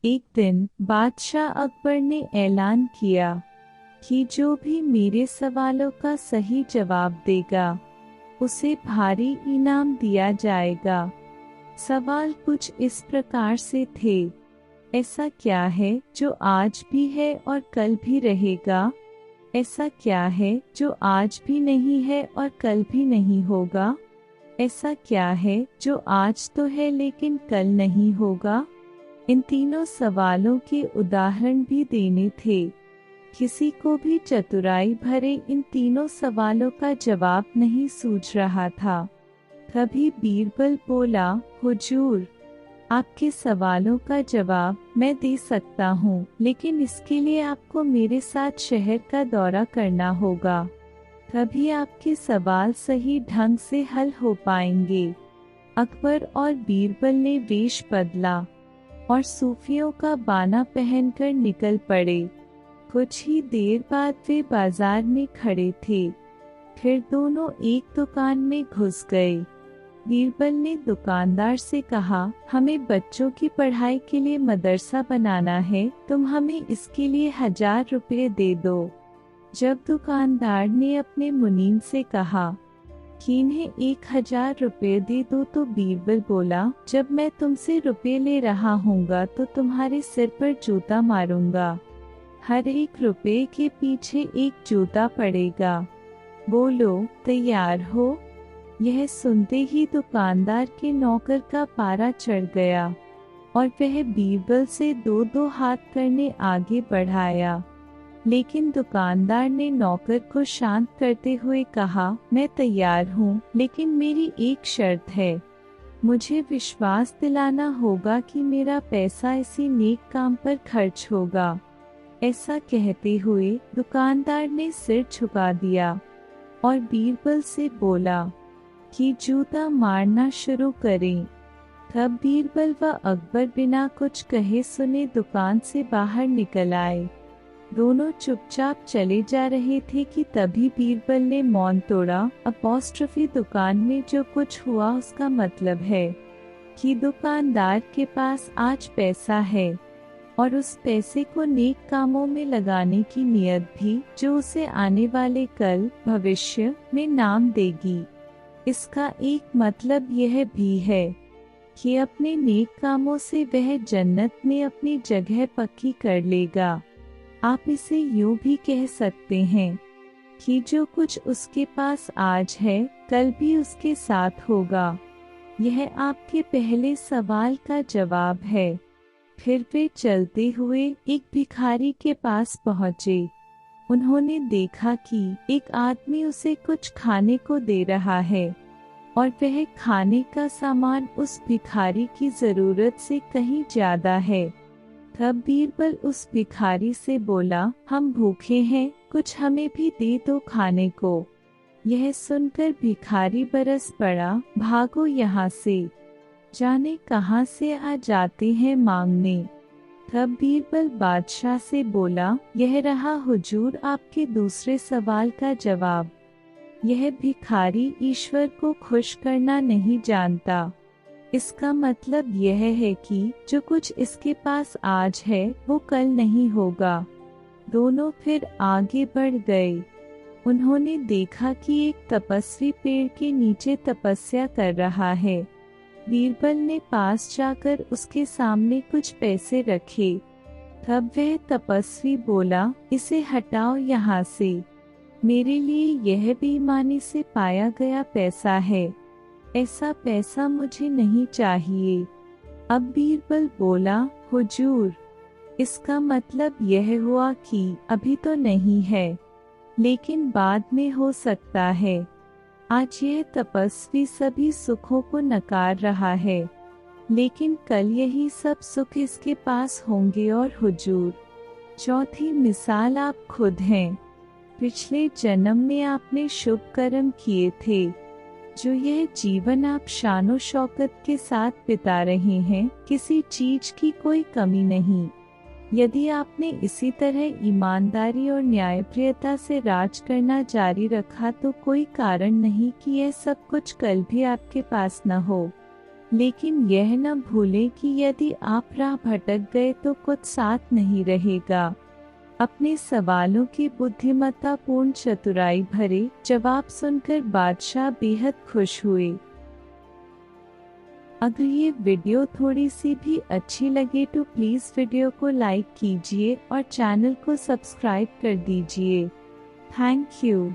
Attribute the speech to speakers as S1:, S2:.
S1: एक दिन बादशाह अकबर ने ऐलान किया कि जो भी मेरे सवालों का सही जवाब देगा उसे भारी इनाम दिया जाएगा। सवाल कुछ इस प्रकार से थे। ऐसा क्या है जो आज भी है और कल भी रहेगा? ऐसा क्या है जो आज भी नहीं है और कल भी नहीं होगा? ऐसा क्या है जो आज तो है लेकिन कल नहीं होगा? इन तीनों सवालों के उदाहरण भी देने थे। किसी को भी चतुराई भरे इन तीनों सवालों का जवाब नहीं सूझ रहा था। तभी बीरबल बोला, हुजूर, आपके सवालों का जवाब मैं दे सकता हूँ, लेकिन इसके लिए आपको मेरे साथ शहर का दौरा करना होगा। तभी आपके सवाल सही ढंग से हल हो पाएंगे। अकबर और बीरबल ने वेश बदला और सूफियों का बाना पहनकर निकल पड़े। कुछ ही देर बाद वे बाजार में खड़े थे। फिर दोनों एक दुकान में घुस गए। बीरबल ने दुकानदार से कहा, हमें बच्चों की पढ़ाई के लिए मदरसा बनाना है, तुम हमें इसके लिए 1000 रुपये दे दो। जब दुकानदार ने अपने मुनीम से कहा कि इन्हें 1000 रुपये दे दो, तो बीरबल बोला, जब मैं तुमसे रुपये ले रहा हूँगा तो तुम्हारे सिर पर जूता मारूंगा। हर एक रुपये के पीछे एक जूता पड़ेगा। बोलो, तैयार हो? यह सुनते ही दुकानदार के नौकर का पारा चढ़ गया और वह बीरबल से दो दो हाथ करने आगे बढ़ाया। लेकिन दुकानदार ने नौकर को शांत करते हुए कहा, मैं तैयार हूँ, लेकिन मेरी एक शर्त है। मुझे विश्वास दिलाना होगा कि मेरा पैसा इसी नेक काम पर खर्च होगा। ऐसा कहते हुए दुकानदार ने सिर झुका दिया और बीरबल से बोला कि जूता मारना शुरू करें। तब बीरबल व अकबर बिना कुछ कहे सुने दुकान से बाहर निकल आए। दोनों चुपचाप चले जा रहे थे कि तभी बीरबल ने मौन तोड़ा। अपॉस्ट्रफी दुकान में जो कुछ हुआ उसका मतलब है कि दुकानदार के पास आज पैसा है और उस पैसे को नेक कामों में लगाने की नियत भी, जो उसे आने वाले कल भविष्य में नाम देगी। इसका एक मतलब यह भी है कि अपने नेक कामों से वह जन्नत में अपनी जगह पक्की कर लेगा। आप इसे यूं भी कह सकते हैं कि जो कुछ उसके पास आज है कल भी उसके साथ होगा। यह आपके पहले सवाल का जवाब है। फिर वे चलते हुए एक भिखारी के पास पहुँचे। उन्होंने देखा कि एक आदमी उसे कुछ खाने को दे रहा है और वह खाने का सामान उस भिखारी की जरूरत से कहीं ज्यादा है। तब बीरबल उस भिखारी से बोला, हम भूखे हैं, कुछ हमें भी दे दो खाने को। यह सुनकर भिखारी बरस पड़ा, भागो यहाँ से, जाने कहां से आ जाते हैं मांगने। तब बीरबल बादशाह से बोला, यह रहा हुजूर आपके दूसरे सवाल का जवाब। यह भिखारी ईश्वर को खुश करना नहीं जानता। इसका मतलब यह है कि जो कुछ इसके पास आज है वो कल नहीं होगा। दोनों फिर आगे बढ़ गए। उन्होंने देखा कि एक तपस्वी पेड़ के नीचे तपस्या कर रहा है। बीरबल ने पास जाकर उसके सामने कुछ पैसे रखे। तब वह तपस्वी बोला, इसे हटाओ यहाँ से, मेरे लिए यह बेईमानी से पाया गया पैसा है। ऐसा पैसा मुझे नहीं चाहिए। अब बीरबल बोला, हुजूर, इसका मतलब यह हुआ कि अभी तो नहीं है, लेकिन बाद में हो सकता है। आज यह तपस्वी सभी सुखों को नकार रहा है, लेकिन कल यही सब सुख इसके पास होंगे। और हुजूर, चौथी मिसाल आप खुद हैं। पिछले जन्म में आपने शुभ कर्म किए थे, जो यह जीवन आप शानो शौकत के साथ बिता रहे हैं, किसी चीज की कोई कमी नहीं। यदि आपने इसी तरह ईमानदारी और न्यायप्रियता से राज करना जारी रखा तो कोई कारण नहीं कि यह सब कुछ कल भी आपके पास न हो। लेकिन यह न भूलें कि यदि आप राह भटक गए तो कुछ साथ नहीं रहेगा। अपने सवालों के बुद्धिमत्तापूर्ण चतुराई भरे जवाब सुनकर बादशाह बेहद खुश हुए। अगर ये वीडियो थोड़ी सी भी अच्छी लगे तो प्लीज़ वीडियो को लाइक कीजिए और चैनल को सब्सक्राइब कर दीजिए। Thank you.